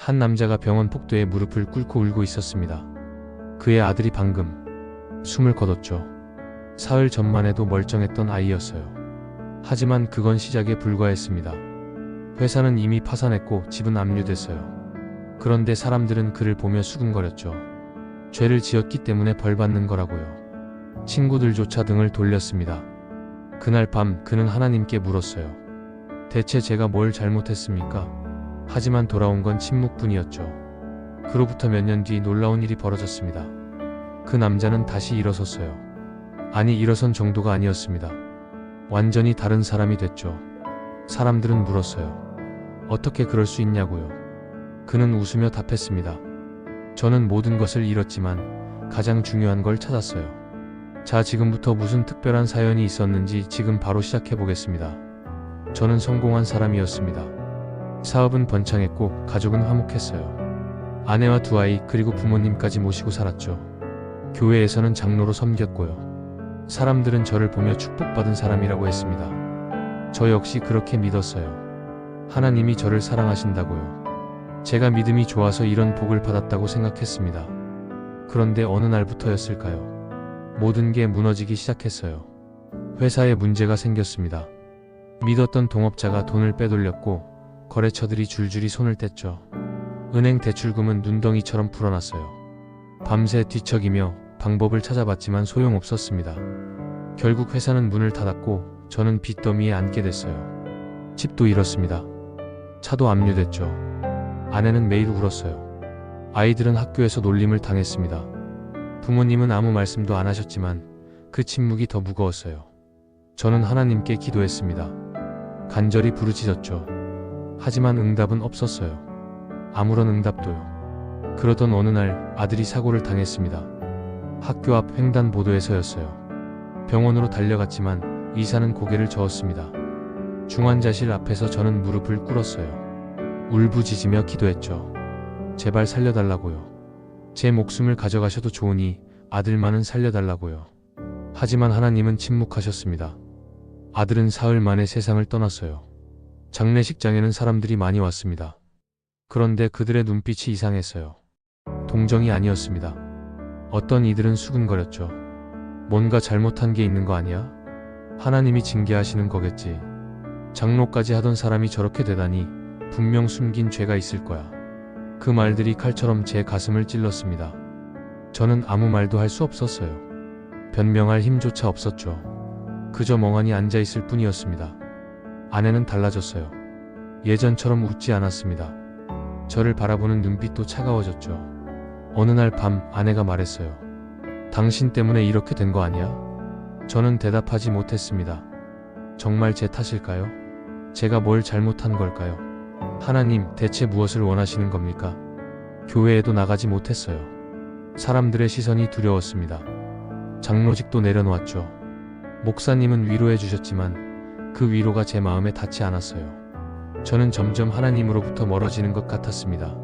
한 남자가 병원 복도에 무릎을 꿇고 울고 있었습니다. 그의 아들이 방금 숨을 거뒀죠. 사흘 전만 해도 멀쩡했던 아이였어요. 하지만 그건 시작에 불과했습니다. 회사는 이미 파산했고 집은 압류됐어요. 그런데 사람들은 그를 보며 수근거렸죠. 죄를 지었기 때문에 벌 받는 거라고요. 친구들조차 등을 돌렸습니다. 그날 밤 그는 하나님께 물었어요. 대체 제가 뭘 잘못했습니까? 하지만 돌아온 건 침묵뿐이었죠. 그로부터 몇 년 뒤 놀라운 일이 벌어졌습니다. 그 남자는 다시 일어섰어요. 아니, 일어선 정도가 아니었습니다. 완전히 다른 사람이 됐죠. 사람들은 물었어요. 어떻게 그럴 수 있냐고요. 그는 웃으며 답했습니다. 저는 모든 것을 잃었지만 가장 중요한 걸 찾았어요. 자, 지금부터 무슨 특별한 사연이 있었는지 지금 바로 시작해 보겠습니다. 저는 성공한 사람이었습니다. 사업은 번창했고 가족은 화목했어요. 아내와 두 아이 그리고 부모님까지 모시고 살았죠. 교회에서는 장로로 섬겼고요. 사람들은 저를 보며 축복받은 사람이라고 했습니다. 저 역시 그렇게 믿었어요. 하나님이 저를 사랑하신다고요. 제가 믿음이 좋아서 이런 복을 받았다고 생각했습니다. 그런데 어느 날부터였을까요? 모든 게 무너지기 시작했어요. 회사에 문제가 생겼습니다. 믿었던 동업자가 돈을 빼돌렸고 거래처들이 줄줄이 손을 뗐죠. 은행 대출금은 눈덩이처럼 불어났어요. 밤새 뒤척이며 방법을 찾아봤지만 소용없었습니다. 결국 회사는 문을 닫았고 저는 빚더미에 앉게 됐어요. 집도 잃었습니다. 차도 압류됐죠. 아내는 매일 울었어요. 아이들은 학교에서 놀림을 당했습니다. 부모님은 아무 말씀도 안 하셨지만 그 침묵이 더 무거웠어요. 저는 하나님께 기도했습니다. 간절히 부르짖었죠. 하지만 응답은 없었어요. 아무런 응답도요. 그러던 어느 날 아들이 사고를 당했습니다. 학교 앞 횡단보도에서였어요. 병원으로 달려갔지만 의사는 고개를 저었습니다. 중환자실 앞에서 저는 무릎을 꿇었어요. 울부짖으며 기도했죠. 제발 살려달라고요. 제 목숨을 가져가셔도 좋으니 아들만은 살려달라고요. 하지만 하나님은 침묵하셨습니다. 아들은 사흘 만에 세상을 떠났어요. 장례식장에는 사람들이 많이 왔습니다. 그런데 그들의 눈빛이 이상했어요. 동정이 아니었습니다. 어떤 이들은 수근거렸죠. 뭔가 잘못한 게 있는 거 아니야? 하나님이 징계하시는 거겠지. 장로까지 하던 사람이 저렇게 되다니 분명 숨긴 죄가 있을 거야. 그 말들이 칼처럼 제 가슴을 찔렀습니다. 저는 아무 말도 할 수 없었어요. 변명할 힘조차 없었죠. 그저 멍하니 앉아있을 뿐이었습니다. 아내는 달라졌어요. 예전처럼 웃지 않았습니다. 저를 바라보는 눈빛도 차가워졌죠. 어느 날 밤 아내가 말했어요. 당신 때문에 이렇게 된 거 아니야? 저는 대답하지 못했습니다. 정말 제 탓일까요? 제가 뭘 잘못한 걸까요? 하나님, 대체 무엇을 원하시는 겁니까? 교회에도 나가지 못했어요. 사람들의 시선이 두려웠습니다. 장로직도 내려놓았죠. 목사님은 위로해 주셨지만 그 위로가 제 마음에 닿지 않았어요. 저는 점점 하나님으로부터 멀어지는 것 같았습니다.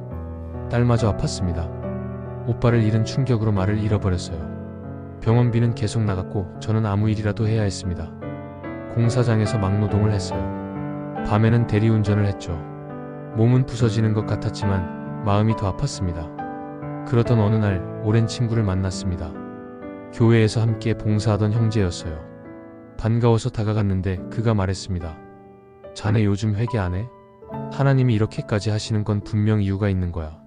딸마저 아팠습니다. 오빠를 잃은 충격으로 말을 잃어버렸어요. 병원비는 계속 나갔고 저는 아무 일이라도 해야 했습니다. 공사장에서 막노동을 했어요. 밤에는 대리운전을 했죠. 몸은 부서지는 것 같았지만 마음이 더 아팠습니다. 그러던 어느 날 오랜 친구를 만났습니다. 교회에서 함께 봉사하던 형제였어요. 반가워서 다가갔는데 그가 말했습니다. 자네 요즘 회개 안 해? 하나님이 이렇게까지 하시는 건 분명 이유가 있는 거야.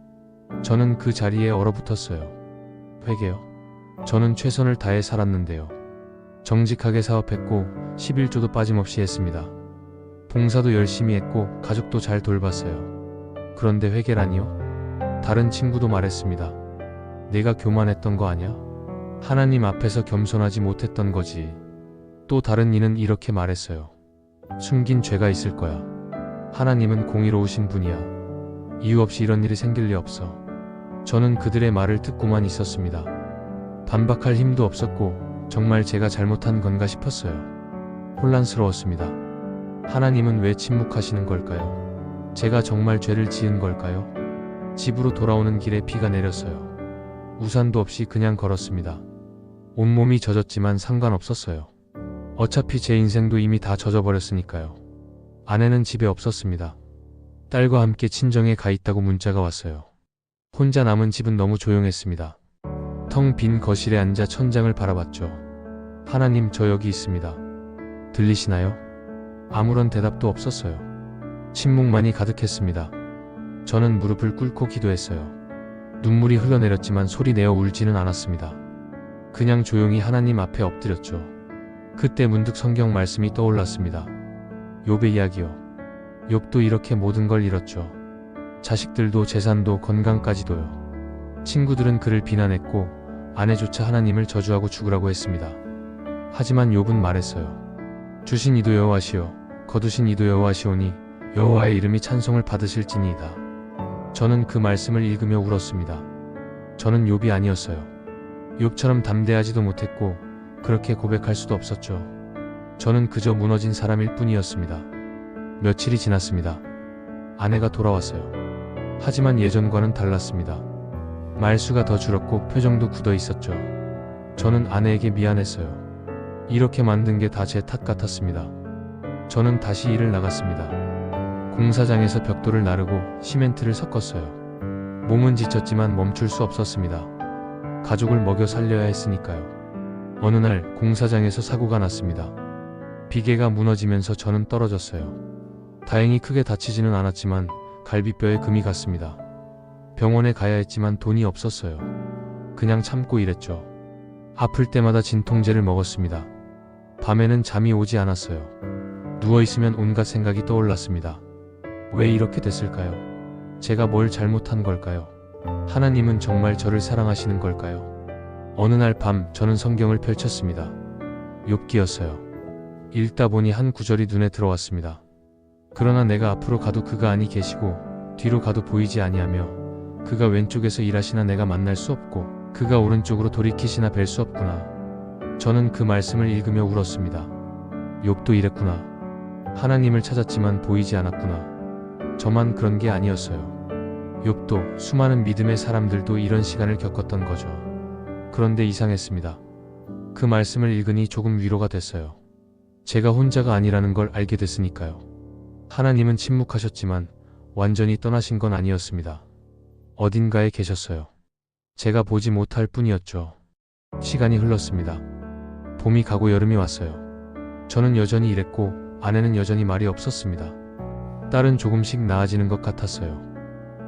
저는 그 자리에 얼어붙었어요. 회개요? 저는 최선을 다해 살았는데요. 정직하게 사업했고 11조도 빠짐없이 했습니다. 봉사도 열심히 했고 가족도 잘 돌봤어요. 그런데 회개라니요? 다른 친구도 말했습니다. 내가 교만했던 거 아냐? 하나님 앞에서 겸손하지 못했던 거지. 또 다른 이는 이렇게 말했어요. 숨긴 죄가 있을 거야. 하나님은 공의로우신 분이야. 이유 없이 이런 일이 생길 리 없어. 저는 그들의 말을 듣고만 있었습니다. 반박할 힘도 없었고 정말 제가 잘못한 건가 싶었어요. 혼란스러웠습니다. 하나님은 왜 침묵하시는 걸까요? 제가 정말 죄를 지은 걸까요? 집으로 돌아오는 길에 비가 내렸어요. 우산도 없이 그냥 걸었습니다. 온몸이 젖었지만 상관없었어요. 어차피 제 인생도 이미 다 젖어버렸으니까요. 아내는 집에 없었습니다. 딸과 함께 친정에 가 있다고 문자가 왔어요. 혼자 남은 집은 너무 조용했습니다. 텅 빈 거실에 앉아 천장을 바라봤죠. 하나님, 저 여기 있습니다. 들리시나요? 아무런 대답도 없었어요. 침묵만이 가득했습니다. 저는 무릎을 꿇고 기도했어요. 눈물이 흘러내렸지만 소리 내어 울지는 않았습니다. 그냥 조용히 하나님 앞에 엎드렸죠. 그때 문득 성경 말씀이 떠올랐습니다. 욥의 이야기요. 욥도 이렇게 모든 걸 잃었죠. 자식들도 재산도 건강까지도요. 친구들은 그를 비난했고 아내조차 하나님을 저주하고 죽으라고 했습니다. 하지만 욥은 말했어요. 주신 이도 여호와시요 거두신 이도 여호와시오니 여호와의 이름이 찬송을 받으실지니이다. 저는 그 말씀을 읽으며 울었습니다. 저는 욥이 아니었어요. 욥처럼 담대하지도 못했고 그렇게 고백할 수도 없었죠. 저는 그저 무너진 사람일 뿐이었습니다. 며칠이 지났습니다. 아내가 돌아왔어요. 하지만 예전과는 달랐습니다. 말수가 더 줄었고 표정도 굳어 있었죠. 저는 아내에게 미안했어요. 이렇게 만든 게 다 제 탓 같았습니다. 저는 다시 일을 나갔습니다. 공사장에서 벽돌을 나르고 시멘트를 섞었어요. 몸은 지쳤지만 멈출 수 없었습니다. 가족을 먹여 살려야 했으니까요. 어느 날 공사장에서 사고가 났습니다. 비계가 무너지면서 저는 떨어졌어요. 다행히 크게 다치지는 않았지만 갈비뼈에 금이 갔습니다. 병원에 가야 했지만 돈이 없었어요. 그냥 참고 일했죠. 아플 때마다 진통제를 먹었습니다. 밤에는 잠이 오지 않았어요. 누워있으면 온갖 생각이 떠올랐습니다. 왜 이렇게 됐을까요? 제가 뭘 잘못한 걸까요? 하나님은 정말 저를 사랑하시는 걸까요? 어느 날 밤 저는 성경을 펼쳤습니다. 욥기였어요. 읽다 보니 한 구절이 눈에 들어왔습니다. 그러나 내가 앞으로 가도 그가 아니 계시고 뒤로 가도 보이지 아니하며 그가 왼쪽에서 일하시나 내가 만날 수 없고 그가 오른쪽으로 돌이키시나 뵐 수 없구나. 저는 그 말씀을 읽으며 울었습니다. 욥도 이랬구나. 하나님을 찾았지만 보이지 않았구나. 저만 그런 게 아니었어요. 욥도 수많은 믿음의 사람들도 이런 시간을 겪었던 거죠. 그런데 이상했습니다. 그 말씀을 읽으니 조금 위로가 됐어요. 제가 혼자가 아니라는 걸 알게 됐으니까요. 하나님은 침묵하셨지만 완전히 떠나신 건 아니었습니다. 어딘가에 계셨어요. 제가 보지 못할 뿐이었죠. 시간이 흘렀습니다. 봄이 가고 여름이 왔어요. 저는 여전히 일했고 아내는 여전히 말이 없었습니다. 딸은 조금씩 나아지는 것 같았어요.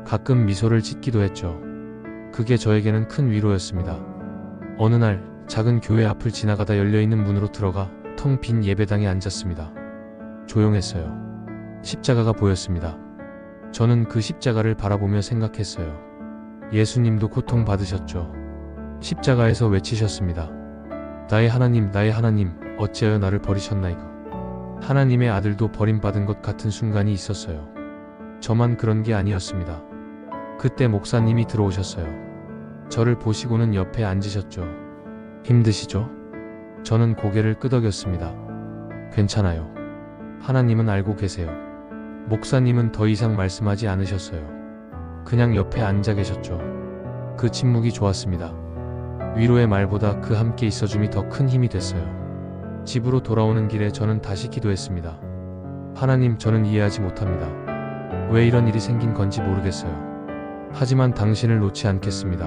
가끔 미소를 짓기도 했죠. 그게 저에게는 큰 위로였습니다. 어느 날 작은 교회 앞을 지나가다 열려있는 문으로 들어가 텅 빈 예배당에 앉았습니다. 조용했어요. 십자가가 보였습니다. 저는 그 십자가를 바라보며 생각했어요. 예수님도 고통받으셨죠. 십자가에서 외치셨습니다. 나의 하나님, 나의 하나님, 어찌하여 나를 버리셨나이까. 하나님의 아들도 버림받은 것 같은 순간이 있었어요. 저만 그런 게 아니었습니다. 그때 목사님이 들어오셨어요. 저를 보시고는 옆에 앉으셨죠. 힘드시죠? 저는 고개를 끄덕였습니다. 괜찮아요. 하나님은 알고 계세요. 목사님은 더 이상 말씀하지 않으셨어요. 그냥 옆에 앉아 계셨죠. 그 침묵이 좋았습니다. 위로의 말보다 그 함께 있어줌이 더 큰 힘이 됐어요. 집으로 돌아오는 길에 저는 다시 기도했습니다. 하나님, 저는 이해하지 못합니다. 왜 이런 일이 생긴 건지 모르겠어요. 하지만 당신을 놓지 않겠습니다.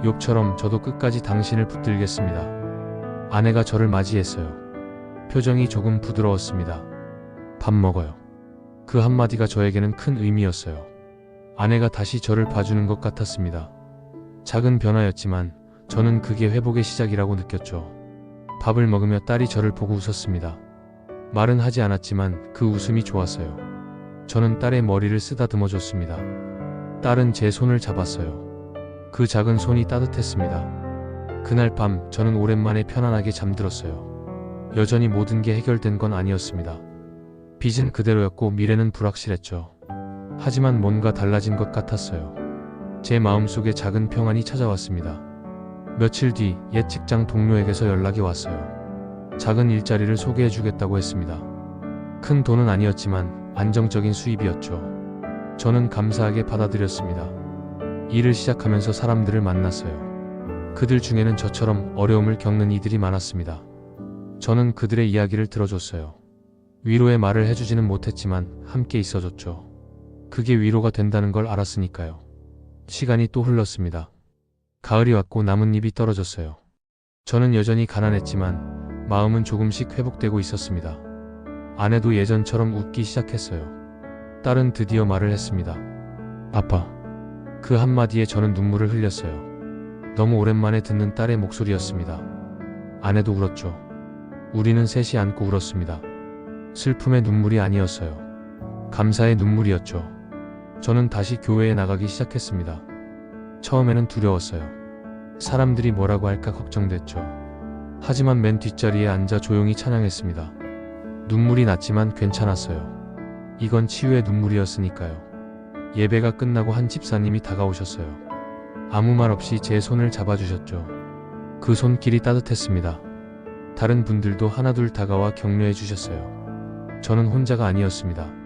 욥처럼 저도 끝까지 당신을 붙들겠습니다. 아내가 저를 맞이했어요. 표정이 조금 부드러웠습니다. 밥 먹어요. 그 한마디가 저에게는 큰 의미였어요. 아내가 다시 저를 봐주는 것 같았습니다. 작은 변화였지만 저는 그게 회복의 시작이라고 느꼈죠. 밥을 먹으며 딸이 저를 보고 웃었습니다. 말은 하지 않았지만 그 웃음이 좋았어요. 저는 딸의 머리를 쓰다듬어 줬습니다. 딸은 제 손을 잡았어요. 그 작은 손이 따뜻했습니다. 그날 밤 저는 오랜만에 편안하게 잠들었어요. 여전히 모든 게 해결된 건 아니었습니다. 빚은 그대로였고 미래는 불확실했죠. 하지만 뭔가 달라진 것 같았어요. 제 마음속에 작은 평안이 찾아왔습니다. 며칠 뒤 옛 직장 동료에게서 연락이 왔어요. 작은 일자리를 소개해주겠다고 했습니다. 큰 돈은 아니었지만 안정적인 수입이었죠. 저는 감사하게 받아들였습니다. 일을 시작하면서 사람들을 만났어요. 그들 중에는 저처럼 어려움을 겪는 이들이 많았습니다. 저는 그들의 이야기를 들어줬어요. 위로의 말을 해주지는 못했지만 함께 있어줬죠. 그게 위로가 된다는 걸 알았으니까요. 시간이 또 흘렀습니다. 가을이 왔고 나뭇잎이 떨어졌어요. 저는 여전히 가난했지만 마음은 조금씩 회복되고 있었습니다. 아내도 예전처럼 웃기 시작했어요. 딸은 드디어 말을 했습니다. 아빠. 그 한마디에 저는 눈물을 흘렸어요. 너무 오랜만에 듣는 딸의 목소리였습니다. 아내도 울었죠. 우리는 셋이 안고 울었습니다. 슬픔의 눈물이 아니었어요. 감사의 눈물이었죠. 저는 다시 교회에 나가기 시작했습니다. 처음에는 두려웠어요. 사람들이 뭐라고 할까 걱정됐죠. 하지만 맨 뒷자리에 앉아 조용히 찬양했습니다. 눈물이 났지만 괜찮았어요. 이건 치유의 눈물이었으니까요. 예배가 끝나고 한 집사님이 다가오셨어요. 아무 말 없이 제 손을 잡아주셨죠. 그 손길이 따뜻했습니다. 다른 분들도 하나둘 다가와 격려해 주셨어요. 저는 혼자가 아니었습니다.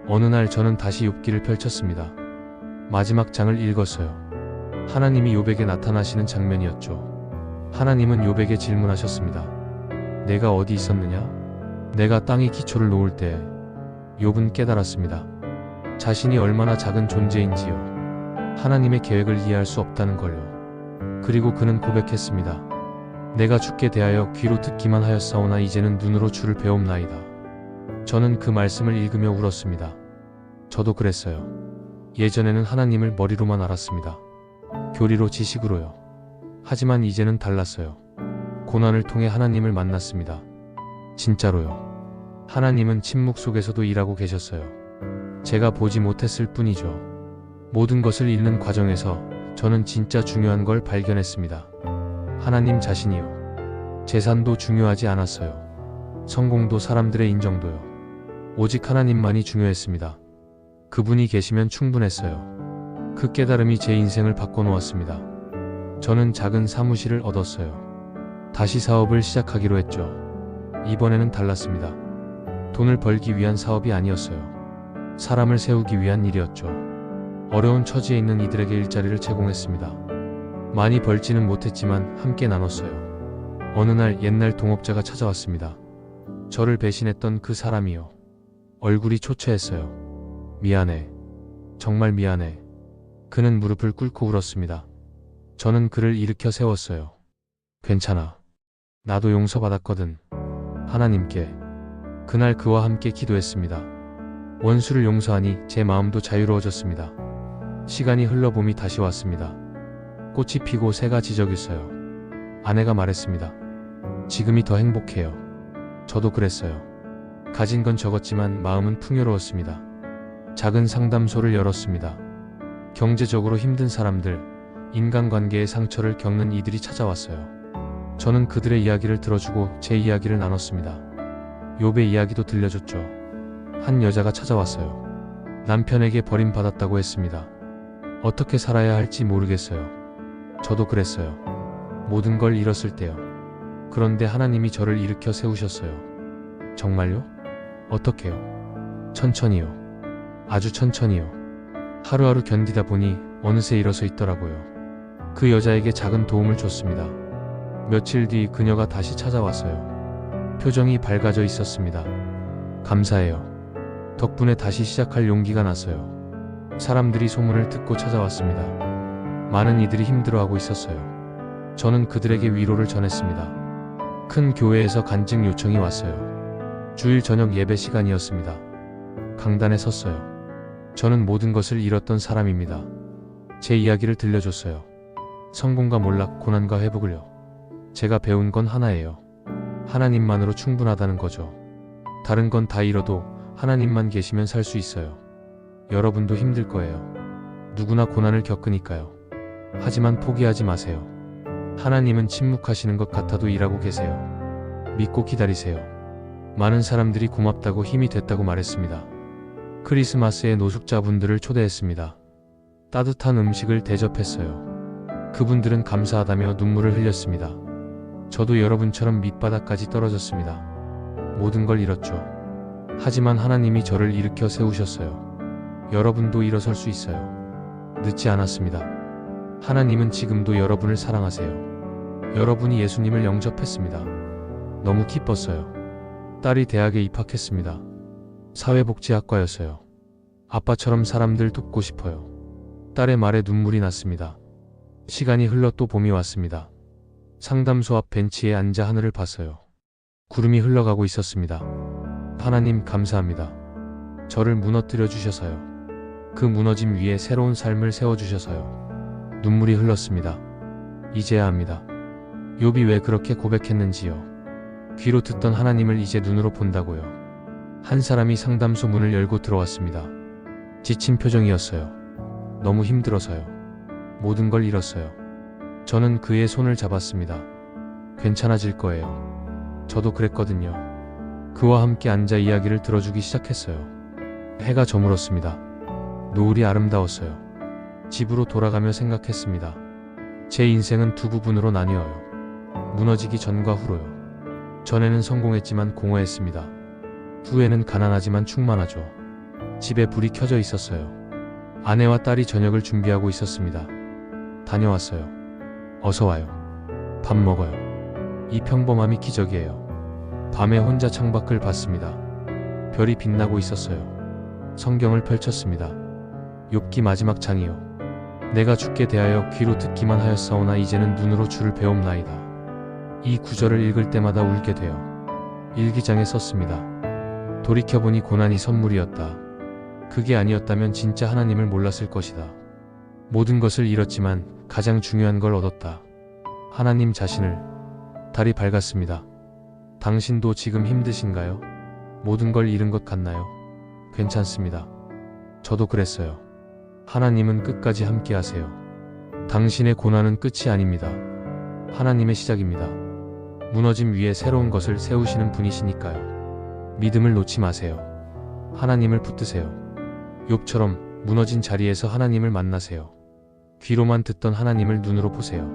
어느 날 저는 다시 욥기를 펼쳤습니다. 마지막 장을 읽었어요. 하나님이 욥에게 나타나시는 장면이었죠. 하나님은 욥에게 질문하셨습니다. 내가 어디 있었느냐? 내가 땅에 기초를 놓을 때 욥은 깨달았습니다. 자신이 얼마나 작은 존재인지요. 하나님의 계획을 이해할 수 없다는 걸요. 그리고 그는 고백했습니다. 내가 주께 대하여 귀로 듣기만 하였사오나 이제는 눈으로 주를 배움나이다. 저는 그 말씀을 읽으며 울었습니다. 저도 그랬어요. 예전에는 하나님을 머리로만 알았습니다. 교리로 지식으로요. 하지만 이제는 달랐어요. 고난을 통해 하나님을 만났습니다. 진짜로요. 하나님은 침묵 속에서도 일하고 계셨어요. 제가 보지 못했을 뿐이죠. 모든 것을 읽는 과정에서 저는 진짜 중요한 걸 발견했습니다. 하나님 자신이요. 재산도 중요하지 않았어요. 성공도 사람들의 인정도요. 오직 하나님만이 중요했습니다. 그분이 계시면 충분했어요. 그 깨달음이 제 인생을 바꿔놓았습니다. 저는 작은 사무실을 얻었어요. 다시 사업을 시작하기로 했죠. 이번에는 달랐습니다. 돈을 벌기 위한 사업이 아니었어요. 사람을 세우기 위한 일이었죠. 어려운 처지에 있는 이들에게 일자리를 제공했습니다. 많이 벌지는 못했지만 함께 나눴어요. 어느 날 옛날 동업자가 찾아왔습니다. 저를 배신했던 그 사람이요. 얼굴이 초췌했어요. 미안해. 정말 미안해. 그는 무릎을 꿇고 울었습니다. 저는 그를 일으켜 세웠어요. 괜찮아. 나도 용서받았거든. 하나님께. 그날 그와 함께 기도했습니다. 원수를 용서하니 제 마음도 자유로워졌습니다. 시간이 흘러 봄이 다시 왔습니다. 꽃이 피고 새가 지저귀어요. 아내가 말했습니다. 지금이 더 행복해요. 저도 그랬어요. 가진 건 적었지만 마음은 풍요로웠습니다. 작은 상담소를 열었습니다. 경제적으로 힘든 사람들, 인간관계의 상처를 겪는 이들이 찾아왔어요. 저는 그들의 이야기를 들어주고 제 이야기를 나눴습니다. 욥의 이야기도 들려줬죠. 한 여자가 찾아왔어요. 남편에게 버림받았다고 했습니다. 어떻게 살아야 할지 모르겠어요. 저도 그랬어요. 모든 걸 잃었을 때요. 그런데 하나님이 저를 일으켜 세우셨어요. 정말요? 어떻게요? 천천히요. 아주 천천히요. 하루하루 견디다 보니 어느새 일어서 있더라고요. 그 여자에게 작은 도움을 줬습니다. 며칠 뒤 그녀가 다시 찾아왔어요. 표정이 밝아져 있었습니다. 감사해요. 덕분에 다시 시작할 용기가 났어요. 사람들이 소문을 듣고 찾아왔습니다. 많은 이들이 힘들어하고 있었어요. 저는 그들에게 위로를 전했습니다. 큰 교회에서 간증 요청이 왔어요. 주일 저녁 예배 시간이었습니다. 강단에 섰어요. 저는 모든 것을 잃었던 사람입니다. 제 이야기를 들려줬어요. 성공과 몰락, 고난과 회복을요. 제가 배운 건 하나예요. 하나님만으로 충분하다는 거죠. 다른 건 다 잃어도 하나님만 계시면 살 수 있어요. 여러분도 힘들 거예요. 누구나 고난을 겪으니까요. 하지만 포기하지 마세요. 하나님은 침묵하시는 것 같아도 일하고 계세요. 믿고 기다리세요. 많은 사람들이 고맙다고 힘이 됐다고 말했습니다. 크리스마스에 노숙자분들을 초대했습니다. 따뜻한 음식을 대접했어요. 그분들은 감사하다며 눈물을 흘렸습니다. 저도 여러분처럼 밑바닥까지 떨어졌습니다. 모든 걸 잃었죠. 하지만 하나님이 저를 일으켜 세우셨어요. 여러분도 일어설 수 있어요. 늦지 않았습니다. 하나님은 지금도 여러분을 사랑하세요. 여러분이 예수님을 영접했습니다. 너무 기뻤어요. 딸이 대학에 입학했습니다. 사회복지학과였어요. 아빠처럼 사람들 돕고 싶어요. 딸의 말에 눈물이 났습니다. 시간이 흘러 또 봄이 왔습니다. 상담소 앞 벤치에 앉아 하늘을 봤어요. 구름이 흘러가고 있었습니다. 하나님 감사합니다. 저를 무너뜨려 주셔서요. 그 무너짐 위에 새로운 삶을 세워주셔서요. 눈물이 흘렀습니다. 이제야 압니다. 욥이 왜 그렇게 고백했는지요. 귀로 듣던 하나님을 이제 눈으로 본다고요. 한 사람이 상담소 문을 열고 들어왔습니다. 지친 표정이었어요. 너무 힘들어서요. 모든 걸 잃었어요. 저는 그의 손을 잡았습니다. 괜찮아질 거예요. 저도 그랬거든요. 그와 함께 앉아 이야기를 들어주기 시작했어요. 해가 저물었습니다. 노을이 아름다웠어요. 집으로 돌아가며 생각했습니다. 제 인생은 두 부분으로 나뉘어요. 무너지기 전과 후로요. 전에는 성공했지만 공허했습니다. 후에는 가난하지만 충만하죠. 집에 불이 켜져 있었어요. 아내와 딸이 저녁을 준비하고 있었습니다. 다녀왔어요. 어서 와요. 밥 먹어요. 이 평범함이 기적이에요. 밤에 혼자 창밖을 봤습니다. 별이 빛나고 있었어요. 성경을 펼쳤습니다. 욥기 마지막 장이요. 내가 주께 대하여 귀로 듣기만 하였사오나 이제는 눈으로 주를 배움나이다. 이 구절을 읽을 때마다 울게 돼요. 일기장에 썼습니다. 돌이켜보니 고난이 선물이었다. 그게 아니었다면 진짜 하나님을 몰랐을 것이다. 모든 것을 잃었지만 가장 중요한 걸 얻었다. 하나님 자신을. 달이 밝았습니다. 당신도 지금 힘드신가요? 모든 걸 잃은 것 같나요? 괜찮습니다. 저도 그랬어요. 하나님은 끝까지 함께 하세요. 당신의 고난은 끝이 아닙니다. 하나님의 시작입니다. 무너짐 위에 새로운 것을 세우시는 분이시니까요. 믿음을 놓지 마세요. 하나님을 붙드세요. 욥처럼 무너진 자리에서 하나님을 만나세요. 귀로만 듣던 하나님을 눈으로 보세요.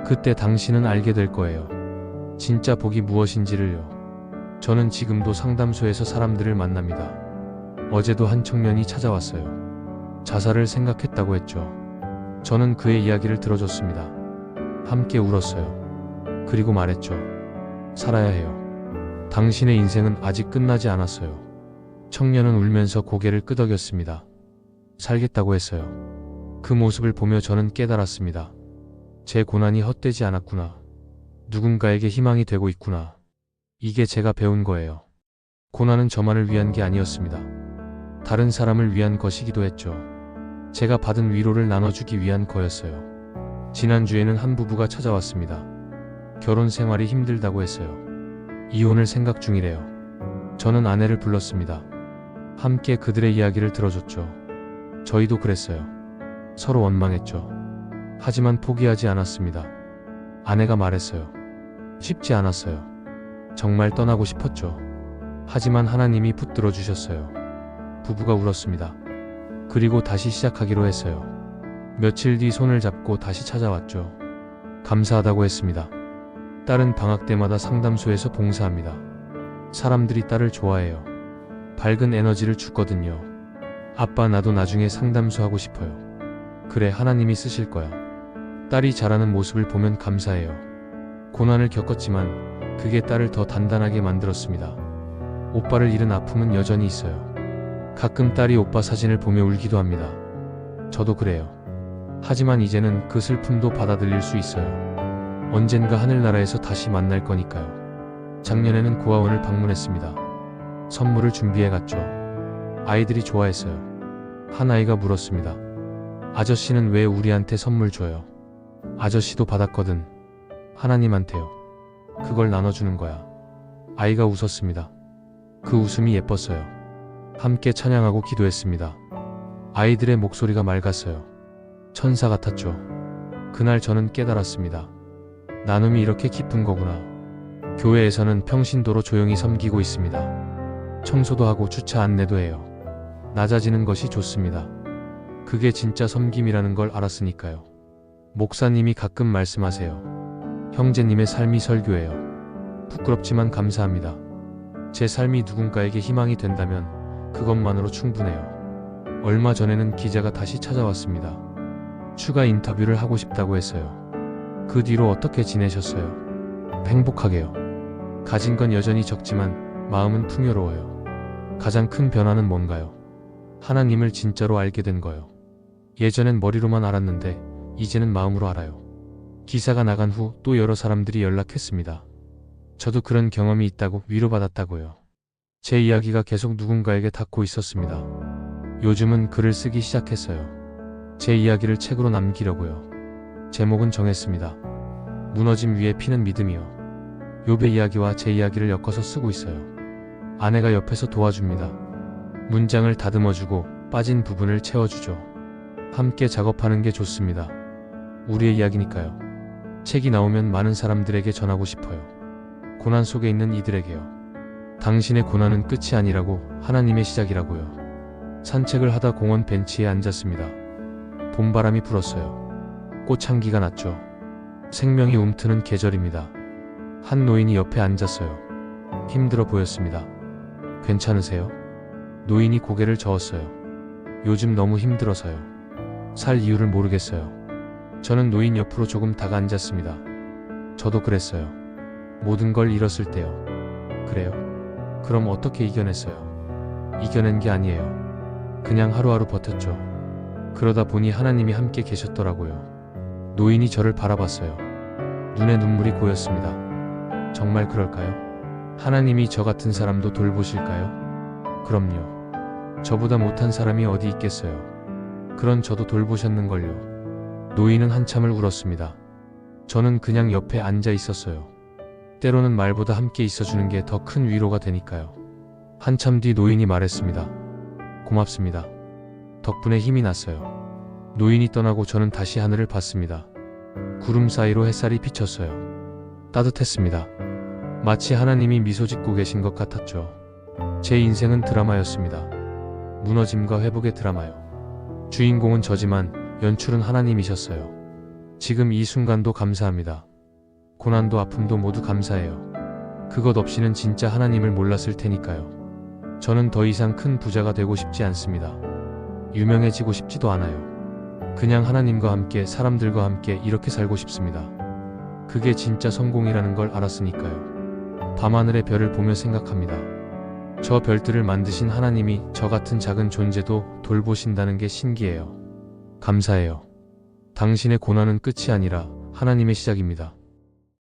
그때 당신은 알게 될 거예요. 진짜 복이 무엇인지를요. 저는 지금도 상담소에서 사람들을 만납니다. 어제도 한 청년이 찾아왔어요. 자살을 생각했다고 했죠. 저는 그의 이야기를 들어줬습니다. 함께 울었어요. 그리고 말했죠. 살아야 해요. 당신의 인생은 아직 끝나지 않았어요. 청년은 울면서 고개를 끄덕였습니다. 살겠다고 했어요. 그 모습을 보며 저는 깨달았습니다. 제 고난이 헛되지 않았구나. 누군가에게 희망이 되고 있구나. 이게 제가 배운 거예요. 고난은 저만을 위한 게 아니었습니다. 다른 사람을 위한 것이기도 했죠. 제가 받은 위로를 나눠주기 위한 거였어요. 지난주에는 한 부부가 찾아왔습니다. 결혼 생활이 힘들다고 했어요. 이혼을 생각 중이래요. 저는 아내를 불렀습니다. 함께 그들의 이야기를 들어줬죠. 저희도 그랬어요. 서로 원망했죠. 하지만 포기하지 않았습니다. 아내가 말했어요. 쉽지 않았어요. 정말 떠나고 싶었죠. 하지만 하나님이 붙들어 주셨어요. 부부가 울었습니다. 그리고 다시 시작하기로 했어요. 며칠 뒤 손을 잡고 다시 찾아왔죠. 감사하다고 했습니다. 딸은 방학 때마다 상담소에서 봉사합니다. 사람들이 딸을 좋아해요. 밝은 에너지를 주거든요. 아빠 나도 나중에 상담소 하고 싶어요. 그래 하나님이 쓰실 거야. 딸이 자라는 모습을 보면 감사해요. 고난을 겪었지만 그게 딸을 더 단단하게 만들었습니다. 오빠를 잃은 아픔은 여전히 있어요. 가끔 딸이 오빠 사진을 보며 울기도 합니다. 저도 그래요. 하지만 이제는 그 슬픔도 받아들일 수 있어요. 언젠가 하늘나라에서 다시 만날 거니까요. 작년에는 고아원을 방문했습니다. 선물을 준비해 갔죠. 아이들이 좋아했어요. 한 아이가 물었습니다. 아저씨는 왜 우리한테 선물 줘요? 아저씨도 받았거든. 하나님한테요. 그걸 나눠주는 거야. 아이가 웃었습니다. 그 웃음이 예뻤어요. 함께 찬양하고 기도했습니다. 아이들의 목소리가 맑았어요. 천사 같았죠. 그날 저는 깨달았습니다. 나눔이 이렇게 기쁜 거구나. 교회에서는 평신도로 조용히 섬기고 있습니다. 청소도 하고 주차 안내도 해요. 낮아지는 것이 좋습니다. 그게 진짜 섬김이라는 걸 알았으니까요. 목사님이 가끔 말씀하세요. 형제님의 삶이 설교예요. 부끄럽지만 감사합니다. 제 삶이 누군가에게 희망이 된다면 그것만으로 충분해요. 얼마 전에는 기자가 다시 찾아왔습니다. 추가 인터뷰를 하고 싶다고 했어요. 그 뒤로 어떻게 지내셨어요? 행복하게요. 가진 건 여전히 적지만 마음은 풍요로워요. 가장 큰 변화는 뭔가요? 하나님을 진짜로 알게 된 거요. 예전엔 머리로만 알았는데 이제는 마음으로 알아요. 기사가 나간 후 또 여러 사람들이 연락했습니다. 저도 그런 경험이 있다고 위로받았다고요. 제 이야기가 계속 누군가에게 닿고 있었습니다. 요즘은 글을 쓰기 시작했어요. 제 이야기를 책으로 남기려고요. 제목은 정했습니다. 무너짐 위에 피는 믿음이요. 욥의 이야기와 제 이야기를 엮어서 쓰고 있어요. 아내가 옆에서 도와줍니다. 문장을 다듬어주고 빠진 부분을 채워주죠. 함께 작업하는 게 좋습니다. 우리의 이야기니까요. 책이 나오면 많은 사람들에게 전하고 싶어요. 고난 속에 있는 이들에게요. 당신의 고난은 끝이 아니라고, 하나님의 시작이라고요. 산책을 하다 공원 벤치에 앉았습니다. 봄바람이 불었어요. 꽃향기가 났죠. 생명이 움트는 계절입니다. 한 노인이 옆에 앉았어요. 힘들어 보였습니다. 괜찮으세요? 노인이 고개를 저었어요. 요즘 너무 힘들어서요. 살 이유를 모르겠어요. 저는 노인 옆으로 조금 다가 앉았습니다. 저도 그랬어요. 모든 걸 잃었을 때요. 그래요? 그럼 어떻게 이겨냈어요? 이겨낸 게 아니에요. 그냥 하루하루 버텼죠. 그러다 보니 하나님이 함께 계셨더라고요. 노인이 저를 바라봤어요. 눈에 눈물이 고였습니다. 정말 그럴까요? 하나님이 저 같은 사람도 돌보실까요? 그럼요. 저보다 못한 사람이 어디 있겠어요. 그런 저도 돌보셨는걸요. 노인은 한참을 울었습니다. 저는 그냥 옆에 앉아 있었어요. 때로는 말보다 함께 있어주는 게 더 큰 위로가 되니까요. 한참 뒤 노인이 말했습니다. 고맙습니다. 덕분에 힘이 났어요. 노인이 떠나고 저는 다시 하늘을 봤습니다. 구름 사이로 햇살이 비쳤어요. 따뜻했습니다. 마치 하나님이 미소 짓고 계신 것 같았죠. 제 인생은 드라마였습니다. 무너짐과 회복의 드라마요. 주인공은 저지만 연출은 하나님이셨어요. 지금 이 순간도 감사합니다. 고난도 아픔도 모두 감사해요. 그것 없이는 진짜 하나님을 몰랐을 테니까요. 저는 더 이상 큰 부자가 되고 싶지 않습니다. 유명해지고 싶지도 않아요. 그냥 하나님과 함께, 사람들과 함께 이렇게 살고 싶습니다. 그게 진짜 성공이라는 걸 알았으니까요. 밤하늘의 별을 보며 생각합니다. 저 별들을 만드신 하나님이 저 같은 작은 존재도 돌보신다는 게 신기해요. 감사해요. 당신의 고난은 끝이 아니라 하나님의 시작입니다.